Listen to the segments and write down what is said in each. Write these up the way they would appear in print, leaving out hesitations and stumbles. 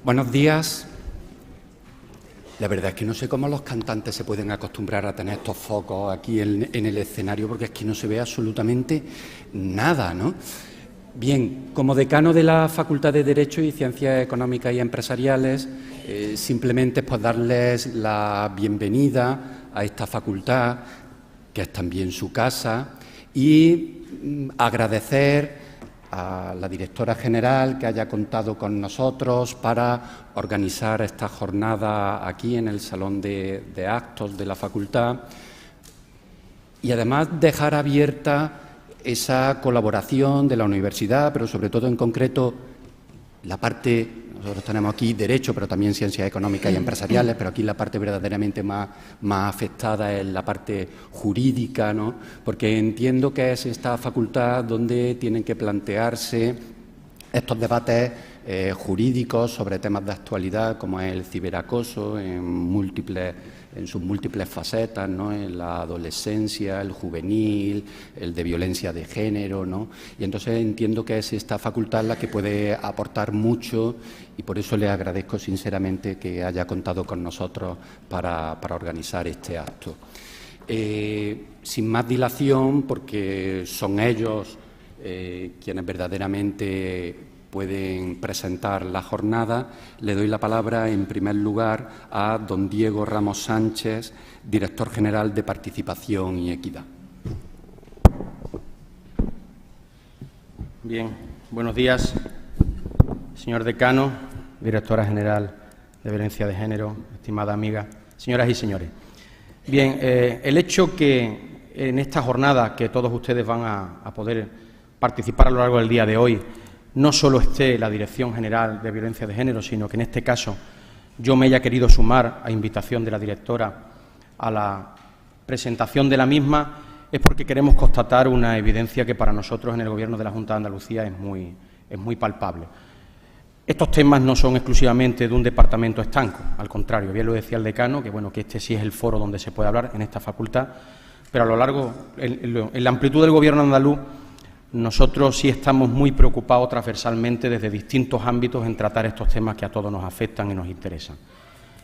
Buenos días. La verdad es que no sé cómo los cantantes se pueden acostumbrar a tener estos focos aquí en el escenario, porque es que no se ve absolutamente nada, ¿no? Bien, como decano de la Facultad de Derecho y Ciencias Económicas y Empresariales, simplemente pues darles la bienvenida a esta facultad, que es también su casa, y agradecer a la directora general que haya contado con nosotros para organizar esta jornada aquí en el Salón de Actos de la Facultad y además dejar abierta esa colaboración de la universidad, pero sobre todo en concreto la parte, nosotros tenemos aquí Derecho, pero también Ciencias Económicas y Empresariales, pero aquí la parte verdaderamente más afectada es la parte jurídica, ¿no? Porque entiendo que es esta facultad donde tienen que plantearse estos debates jurídicos sobre temas de actualidad, como es el ciberacoso en sus múltiples facetas, ¿no? En la adolescencia, el juvenil, el de violencia de género, ¿no? Y entonces entiendo que es esta facultad la que puede aportar mucho y por eso le agradezco sinceramente que haya contado con nosotros para organizar este acto. Sin más dilación, porque son ellos quienes verdaderamente pueden presentar la jornada, le doy la palabra en primer lugar a don Diego Ramos Sánchez, director general de Participación y Equidad. Bien, buenos días, señor decano, directora general de Violencia de Género, estimada amiga, señoras y señores. Bien, el hecho que en esta jornada que todos ustedes van a poder participar a lo largo del día de hoy, no solo esté la Dirección General de Violencia de Género, sino que en este caso yo me haya querido sumar a invitación de la directora a la presentación de la misma, es porque queremos constatar una evidencia que para nosotros en el Gobierno de la Junta de Andalucía es muy palpable. Estos temas no son exclusivamente de un departamento estanco, al contrario, bien lo decía el decano, que este sí es el foro donde se puede hablar en esta facultad, pero a lo largo, en la amplitud del Gobierno andaluz, nosotros sí estamos muy preocupados transversalmente desde distintos ámbitos en tratar estos temas que a todos nos afectan y nos interesan.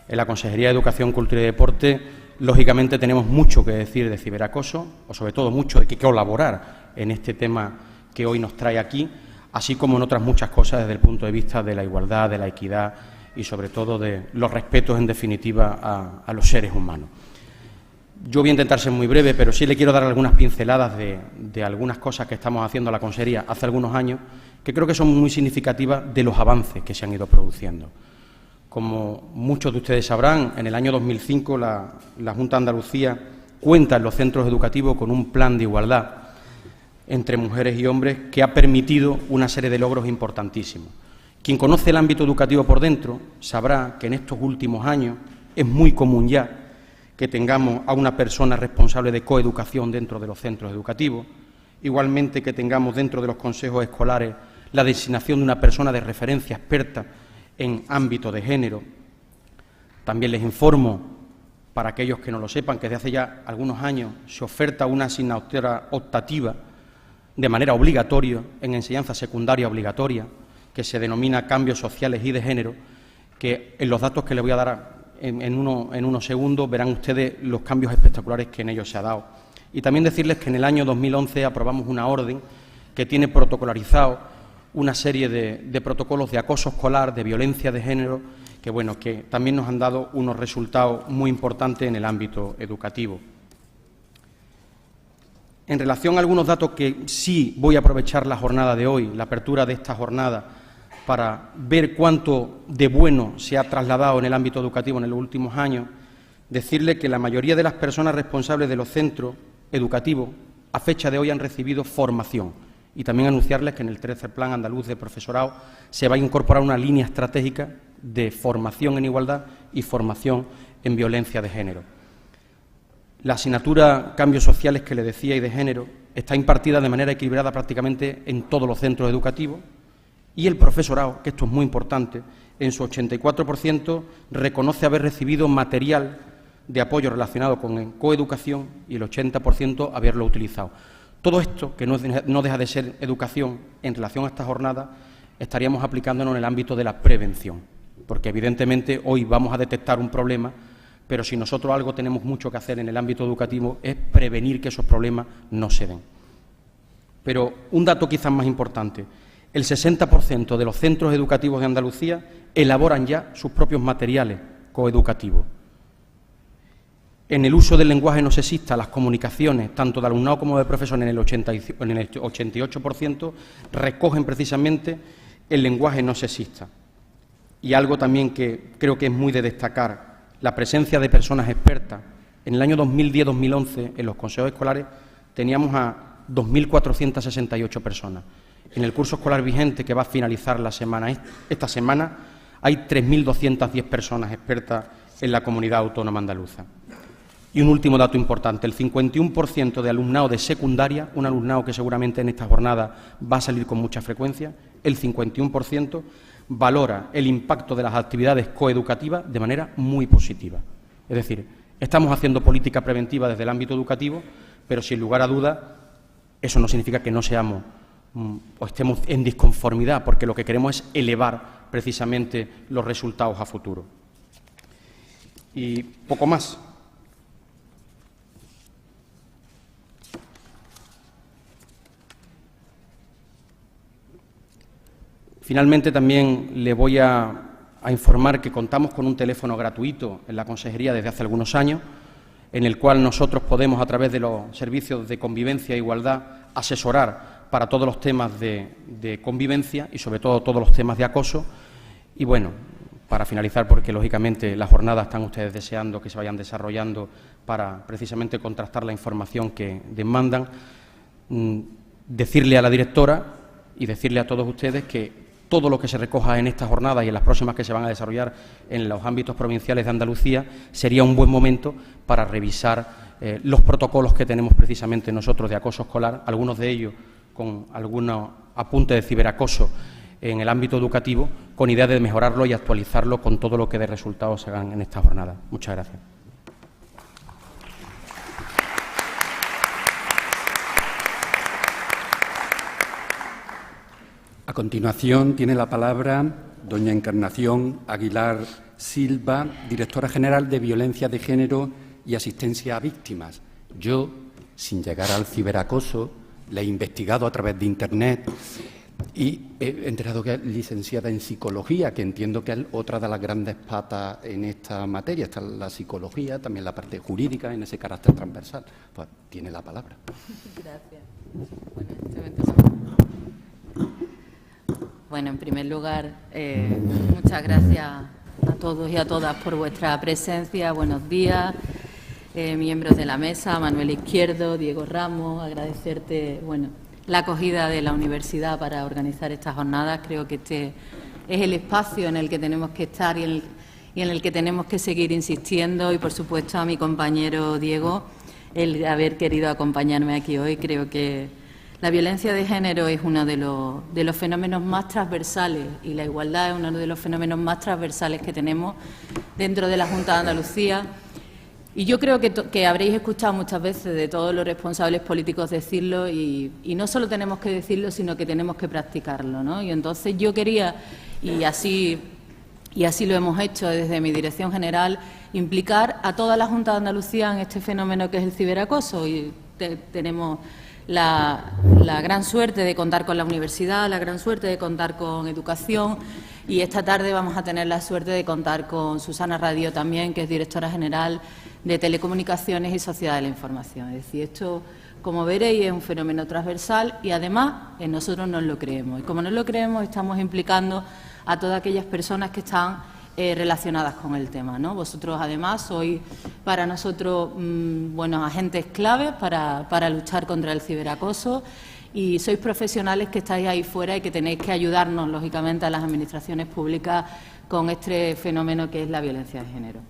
En la Consejería de Educación, Cultura y Deporte, lógicamente tenemos mucho que decir de ciberacoso, o sobre todo mucho de que colaborar en este tema que hoy nos trae aquí, así como en otras muchas cosas desde el punto de vista de la igualdad, de la equidad y sobre todo de los respetos, en definitiva, a los seres humanos. Yo voy a intentar ser muy breve, pero sí le quiero dar algunas pinceladas de algunas cosas que estamos haciendo en la Consejería hace algunos años, que creo que son muy significativas de los avances que se han ido produciendo. Como muchos de ustedes sabrán, en el año 2005 la Junta de Andalucía cuenta en los centros educativos con un plan de igualdad entre mujeres y hombres que ha permitido una serie de logros importantísimos. Quien conoce el ámbito educativo por dentro sabrá que en estos últimos años es muy común ya que tengamos a una persona responsable de coeducación dentro de los centros educativos, igualmente que tengamos dentro de los consejos escolares la designación de una persona de referencia experta en ámbito de género. También les informo, para aquellos que no lo sepan, que desde hace ya algunos años se oferta una asignatura optativa de manera obligatoria en enseñanza secundaria obligatoria, que se denomina Cambios Sociales y de Género, que en los datos que les voy a dar en unos segundos verán ustedes los cambios espectaculares que en ellos se ha dado. Y también decirles que en el año 2011 aprobamos una orden que tiene protocolarizado una serie de protocolos de acoso escolar, de violencia de género, que también nos han dado unos resultados muy importantes en el ámbito educativo. En relación a algunos datos que sí voy a aprovechar la jornada de hoy, la apertura de esta jornada, para ver cuánto de bueno se ha trasladado en el ámbito educativo en los últimos años, decirle que la mayoría de las personas responsables de los centros educativos a fecha de hoy han recibido formación y también anunciarles que en el tercer Plan Andaluz de Profesorado se va a incorporar una línea estratégica de formación en igualdad y formación en violencia de género. La asignatura Cambios Sociales que le decía y de género está impartida de manera equilibrada prácticamente en todos los centros educativos. Y el profesorado, que esto es muy importante, en su 84% reconoce haber recibido material de apoyo relacionado con coeducación y el 80% haberlo utilizado. Todo esto, que no deja de ser educación en relación a esta jornada, estaríamos aplicándonos en el ámbito de la prevención. porque evidentemente hoy vamos a detectar un problema, pero si nosotros algo tenemos mucho que hacer en el ámbito educativo es prevenir que esos problemas no se den. Pero un dato quizás más importante, el 60% de los centros educativos de Andalucía elaboran ya sus propios materiales coeducativos. En el uso del lenguaje no sexista, las comunicaciones, tanto de alumnado como de profesores, en el 88%, recogen precisamente el lenguaje no sexista. Y algo también que creo que es muy de destacar, la presencia de personas expertas. En el año 2010-2011, en los consejos escolares, teníamos a 2.468 personas. En el curso escolar vigente, que va a finalizar esta semana, hay 3.210 personas expertas en la comunidad autónoma andaluza. Y un último dato importante, el 51% de alumnado de secundaria, un alumnado que seguramente en esta jornada va a salir con mucha frecuencia, el 51% valora el impacto de las actividades coeducativas de manera muy positiva. Es decir, estamos haciendo política preventiva desde el ámbito educativo, pero sin lugar a dudas eso no significa que no seamos o estemos en disconformidad, porque lo que queremos es elevar precisamente los resultados a futuro. Y poco más. Finalmente, también le voy a informar que contamos con un teléfono gratuito en la Consejería desde hace algunos años, en el cual nosotros podemos, a través de los servicios de convivencia e igualdad, asesorar para todos los temas de convivencia y, sobre todo, todos los temas de acoso. Y, bueno, para finalizar, porque, lógicamente, las jornadas están ustedes deseando que se vayan desarrollando para, precisamente, contrastar la información que demandan, decirle a la directora y decirle a todos ustedes que todo lo que se recoja en esta jornada y en las próximas que se van a desarrollar en los ámbitos provinciales de Andalucía sería un buen momento para revisar los protocolos que tenemos precisamente nosotros de acoso escolar, algunos de ellos con algunos apuntes de ciberacoso en el ámbito educativo, con idea de mejorarlo y actualizarlo con todo lo que de resultados se hagan en esta jornada. Muchas gracias. A continuación tiene la palabra doña Encarnación Aguilar Silva, directora general de Violencia de Género y Asistencia a Víctimas. Yo, sin llegar al ciberacoso, la he investigado a través de Internet y he enterado que es licenciada en Psicología, que entiendo que es otra de las grandes patas en esta materia. Está la psicología, también la parte jurídica en ese carácter transversal. Pues tiene la palabra. Gracias. Bueno, en primer lugar, muchas gracias a todos y a todas por vuestra presencia. Buenos días, miembros de la mesa, Manuel Izquierdo, Diego Ramos, agradecerte, la acogida de la universidad para organizar estas jornadas. Creo que este es el espacio en el que tenemos que estar y en el que tenemos que seguir insistiendo. Y, por supuesto, a mi compañero Diego, el haber querido acompañarme aquí hoy. Creo que la violencia de género es uno de los fenómenos más transversales y la igualdad es uno de los fenómenos más transversales que tenemos dentro de la Junta de Andalucía. Y yo creo que habréis escuchado muchas veces de todos los responsables políticos decirlo y no solo tenemos que decirlo, sino que tenemos que practicarlo, ¿no? Y entonces yo quería, y así lo hemos hecho desde mi dirección general, implicar a toda la Junta de Andalucía en este fenómeno que es el ciberacoso. Y tenemos la gran suerte de contar con la universidad, la gran suerte de contar con educación, y esta tarde vamos a tener la suerte de contar con Susana Radio también, que es directora general de Telecomunicaciones y Sociedad de la Información. Es decir, esto, como veréis, es un fenómeno transversal y, además, nosotros nos lo creemos. Y como nos lo creemos, estamos implicando a todas aquellas personas que están relacionadas con el tema, ¿no? Vosotros, además, sois para nosotros agentes claves para luchar contra el ciberacoso y sois profesionales que estáis ahí fuera y que tenéis que ayudarnos, lógicamente, a las administraciones públicas con este fenómeno que es la violencia de género.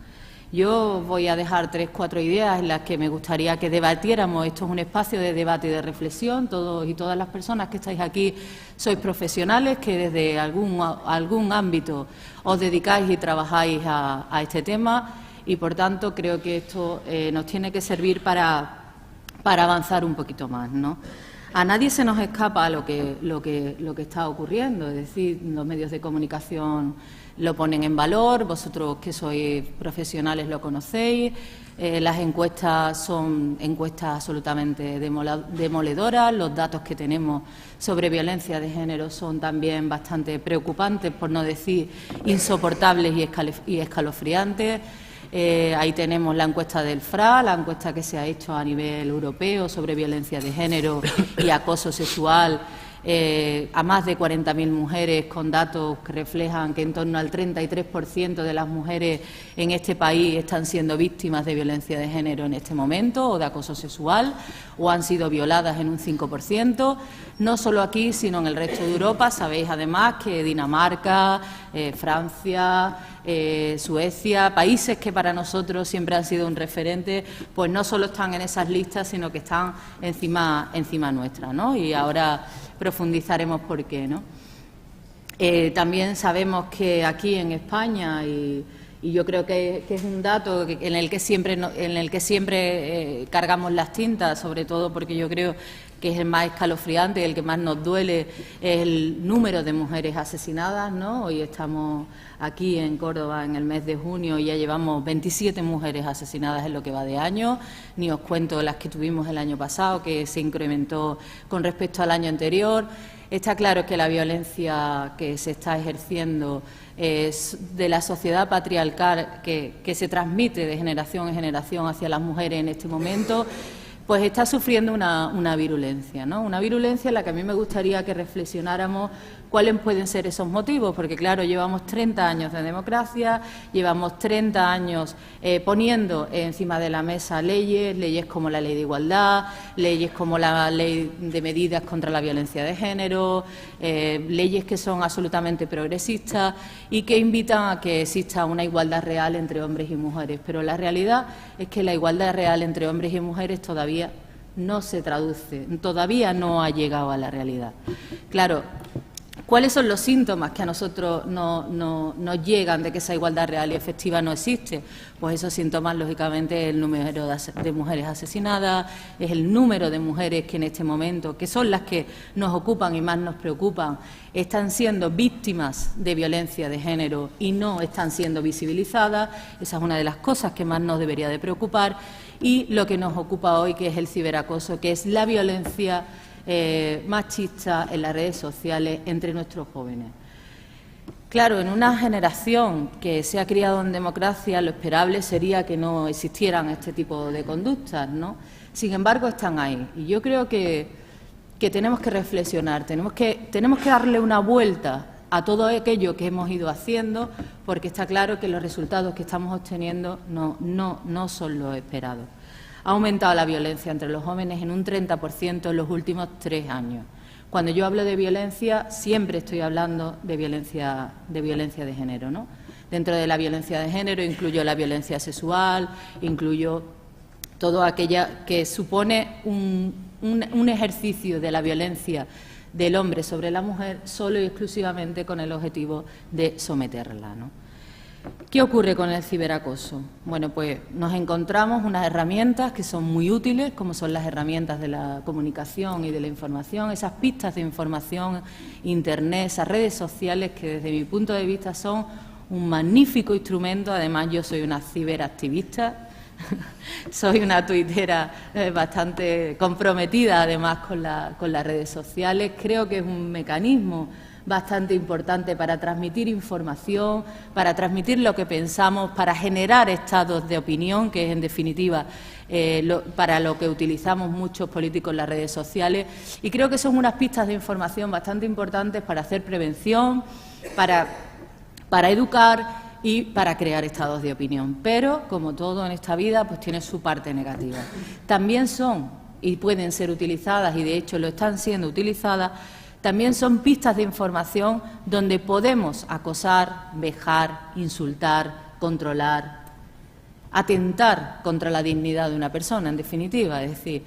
Yo voy a dejar 3 o 4 ideas en las que me gustaría que debatiéramos. Esto es un espacio de debate y de reflexión. Todos y todas las personas que estáis aquí sois profesionales que desde algún ámbito os dedicáis y trabajáis a este tema y, por tanto, creo que esto nos tiene que servir para avanzar un poquito más, ¿no? A nadie se nos escapa lo que está ocurriendo, es decir, los medios de comunicación lo ponen en valor, vosotros que sois profesionales lo conocéis, las encuestas son encuestas absolutamente demoledoras, los datos que tenemos sobre violencia de género son también bastante preocupantes, por no decir insoportables y escalofriantes. Ahí tenemos la encuesta del FRA, la encuesta que se ha hecho a nivel europeo sobre violencia de género y acoso sexual, a más de 40.000 mujeres, con datos que reflejan que en torno al 33% de las mujeres en este país están siendo víctimas de violencia de género en este momento o de acoso sexual, o han sido violadas en un 5%. No solo aquí, sino en el resto de Europa. Sabéis además que Dinamarca, Francia, Suecia, países que para nosotros siempre han sido un referente, pues no solo están en esas listas, sino que están encima nuestra, ¿no? Y ahora profundizaremos por qué, ¿no? También sabemos que aquí en España, y yo creo que es un dato en el que siempre cargamos las tintas, sobre todo porque yo creo que es el más escalofriante y el que más nos duele, es el número de mujeres asesinadas, ¿no? Hoy estamos aquí en Córdoba en el mes de junio y ya llevamos 27 mujeres asesinadas en lo que va de año. Ni os cuento las que tuvimos el año pasado, que se incrementó con respecto al año anterior. Está claro que la violencia que se está ejerciendo es de la sociedad patriarcal que se transmite de generación en generación hacia las mujeres en este momento, pues está sufriendo una virulencia, ¿no? Una virulencia en la que a mí me gustaría que reflexionáramos cuáles pueden ser esos motivos, porque claro, llevamos 30 años de democracia, llevamos 30 años poniendo encima de la mesa leyes como la Ley de Igualdad, leyes como la Ley de Medidas contra la Violencia de Género, leyes que son absolutamente progresistas y que invitan a que exista una igualdad real entre hombres y mujeres. Pero la realidad es que la igualdad real entre hombres y mujeres todavía no se traduce, todavía no ha llegado a la realidad. Claro, ¿cuáles son los síntomas que a nosotros nos llegan de que esa igualdad real y efectiva no existe? Pues esos síntomas, lógicamente, es el número de mujeres asesinadas, es el número de mujeres que en este momento, que son las que nos ocupan y más nos preocupan, están siendo víctimas de violencia de género y no están siendo visibilizadas. Esa es una de las cosas que más nos debería de preocupar. Y lo que nos ocupa hoy, que es el ciberacoso, que es la violencia machista en las redes sociales entre nuestros jóvenes. Claro, en una generación que se ha criado en democracia, lo esperable sería que no existieran este tipo de conductas, ¿no? Sin embargo, están ahí. Y yo creo que tenemos que reflexionar, tenemos que darle una vuelta a todo aquello que hemos ido haciendo, porque está claro que los resultados que estamos obteniendo no son los esperados. Ha aumentado la violencia entre los jóvenes en un 30% en los últimos 3 años. Cuando yo hablo de violencia, siempre estoy hablando de violencia de género, ¿no? Dentro de la violencia de género incluyo la violencia sexual, incluyo todo aquella que supone un ejercicio de la violencia del hombre sobre la mujer solo y exclusivamente con el objetivo de someterla, ¿no? ¿Qué ocurre con el ciberacoso? Bueno, pues nos encontramos unas herramientas que son muy útiles, como son las herramientas de la comunicación y de la información, esas pistas de información, Internet, esas redes sociales que desde mi punto de vista son un magnífico instrumento. Además, yo soy una ciberactivista, soy una tuitera bastante comprometida además con las redes sociales. Creo que es un mecanismo bastante importante para transmitir información, para transmitir lo que pensamos, para generar estados de opinión, que es en definitiva para lo que utilizamos muchos políticos en las redes sociales. Y creo que son unas pistas de información bastante importantes para hacer prevención, para educar y para crear estados de opinión. Pero, como todo en esta vida, pues tiene su parte negativa. También son, y pueden ser utilizadas, y de hecho lo están siendo utilizadas, también son pistas de información donde podemos acosar, vejar, insultar, controlar, atentar contra la dignidad de una persona, en definitiva. Es decir,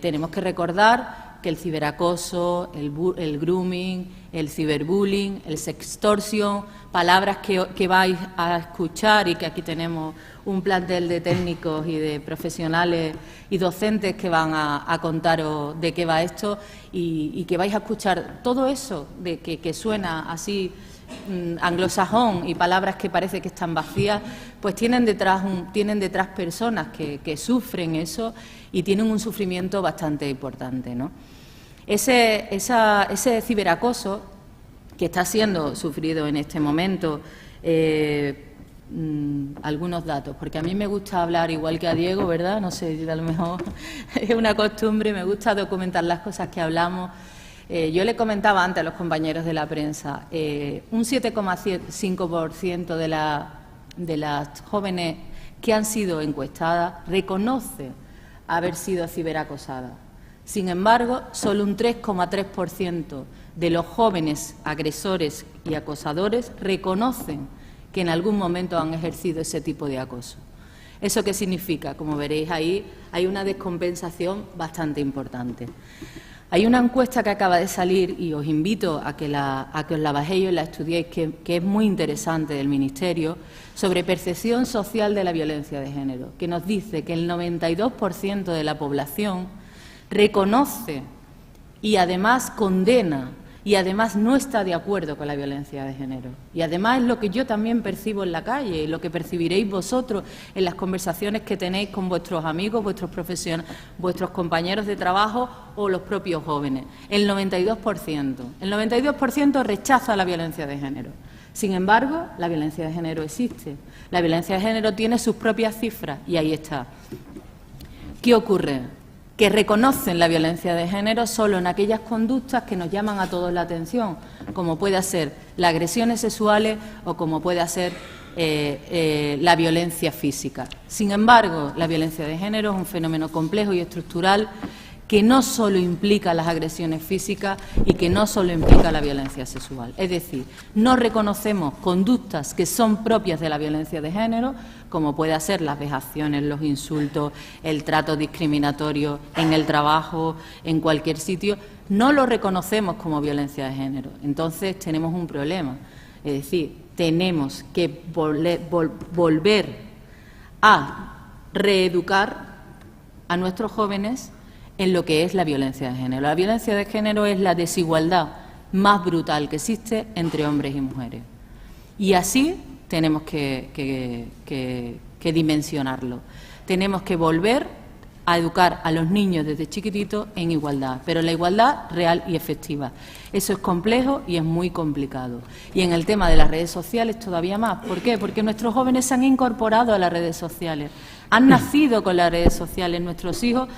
tenemos que recordar que el ciberacoso, el grooming, el ciberbullying, el sextortion, palabras que vais a escuchar y que aquí tenemos un plantel de técnicos y de profesionales y docentes que van a contaros de qué va esto y que vais a escuchar todo eso de que suena así anglosajón y palabras que parece que están vacías, pues tienen detrás personas que sufren eso y tienen un sufrimiento bastante importante, ¿no? Ese ciberacoso que está siendo sufrido en este momento, algunos datos, porque a mí me gusta hablar igual que a Diego, ¿verdad? No sé, a lo mejor es una costumbre, me gusta documentar las cosas que hablamos. Yo le comentaba antes a los compañeros de la prensa, un 7,5% de las jóvenes que han sido encuestadas reconoce haber sido ciberacosadas. Sin embargo, solo un 3,3% de los jóvenes agresores y acosadores reconocen que en algún momento han ejercido ese tipo de acoso. ¿Eso qué significa? Como veréis ahí, hay una descompensación bastante importante. Hay una encuesta que acaba de salir y os invito a que os la bajéis y la estudiéis, que es muy interesante, del Ministerio, sobre percepción social de la violencia de género, que nos dice que el 92% de la población reconoce y además condena y además no está de acuerdo con la violencia de género. Y además es lo que yo también percibo en la calle y lo que percibiréis vosotros en las conversaciones que tenéis con vuestros amigos, vuestros profesionales, vuestros compañeros de trabajo o los propios jóvenes. El 92% rechaza la violencia de género. Sin embargo, la violencia de género existe. La violencia de género tiene sus propias cifras y ahí está. ¿Qué ocurre? Que reconocen la violencia de género solo en aquellas conductas que nos llaman a todos la atención, como puede ser las agresiones sexuales o como puede ser la violencia física. Sin embargo, la violencia de género es un fenómeno complejo y estructural que no solo implica las agresiones físicas y que no solo implica la violencia sexual. Es decir, no reconocemos conductas que son propias de la violencia de género, como puede ser las vejaciones, los insultos, el trato discriminatorio en el trabajo, en cualquier sitio, no lo reconocemos como violencia de género. Entonces tenemos un problema. Es decir, tenemos que volver a reeducar a nuestros jóvenes en lo que es la violencia de género. La violencia de género es la desigualdad más brutal que existe entre hombres y mujeres. Y así tenemos que dimensionarlo. Tenemos que volver a educar a los niños desde chiquititos en igualdad, pero la igualdad real y efectiva. Eso es complejo y es muy complicado. Y en el tema de las redes sociales todavía más. ¿Por qué? Porque nuestros jóvenes se han incorporado a las redes sociales, han nacido con las redes sociales. Nuestros hijos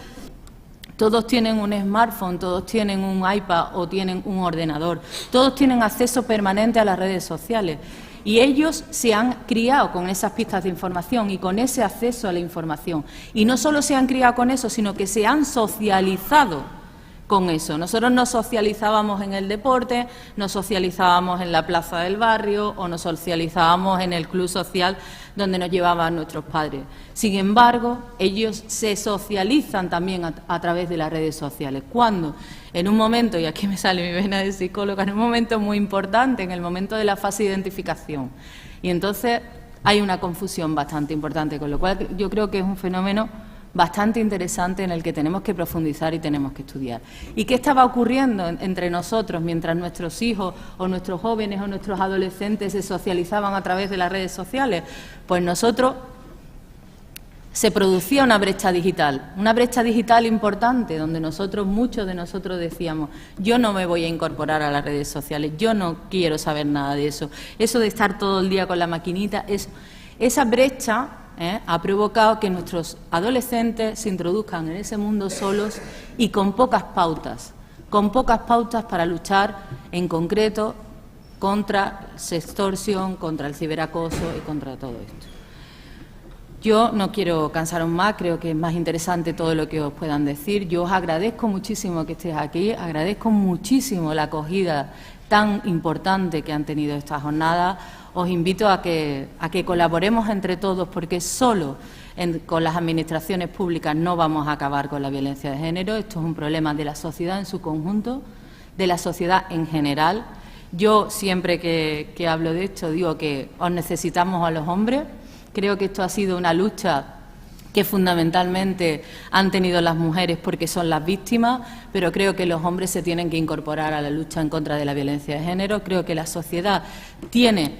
todos tienen un smartphone, todos tienen un iPad o tienen un ordenador, todos tienen acceso permanente a las redes sociales y ellos se han criado con esas pistas de información y con ese acceso a la información. Y no solo se han criado con eso, sino que se han socializado con eso. Nosotros nos socializábamos en el deporte, nos socializábamos en la plaza del barrio o nos socializábamos en el club social donde nos llevaban nuestros padres. Sin embargo, ellos se socializan también a través de las redes sociales. ¿Cuándo? En un momento, y aquí me sale mi vena de psicóloga, en un momento muy importante, en el momento de la fase de identificación. Y entonces hay una confusión bastante importante, con lo cual yo creo que es un fenómeno bastante interesante en el que tenemos que profundizar y tenemos que estudiar. ¿Y qué estaba ocurriendo entre nosotros mientras nuestros hijos o nuestros jóvenes o nuestros adolescentes se socializaban a través de las redes sociales? Pues se producía una brecha digital importante, donde muchos de nosotros decíamos, yo no me voy a incorporar a las redes sociales, yo no quiero saber nada de eso. Eso de estar todo el día con la maquinita, esa brecha ha provocado que nuestros adolescentes se introduzcan en ese mundo solos y con pocas pautas para luchar en concreto contra la sextorsión, contra el ciberacoso y contra todo esto. Yo no quiero cansaros más, creo que es más interesante todo lo que os puedan decir. Yo os agradezco muchísimo que estéis aquí, agradezco muchísimo la acogida tan importante que han tenido esta jornada. Os invito a que colaboremos entre todos, porque solo con las administraciones públicas no vamos a acabar con la violencia de género. Esto es un problema de la sociedad en su conjunto, de la sociedad en general. Yo siempre que hablo de esto digo que os necesitamos a los hombres. Creo que esto ha sido una lucha que fundamentalmente han tenido las mujeres porque son las víctimas, pero creo que los hombres se tienen que incorporar a la lucha en contra de la violencia de género. Creo que la sociedad tiene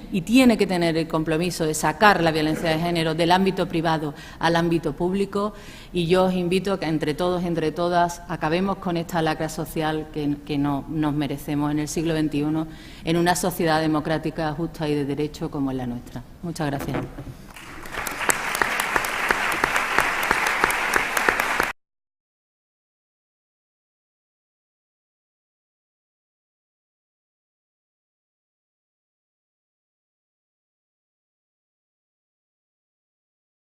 que tener el compromiso de sacar la violencia de género del ámbito privado al ámbito público, y yo os invito a que entre todos y entre todas acabemos con esta lacra social que no nos merecemos en el siglo XXI, en una sociedad democrática, justa y de derecho como es la nuestra. Muchas gracias.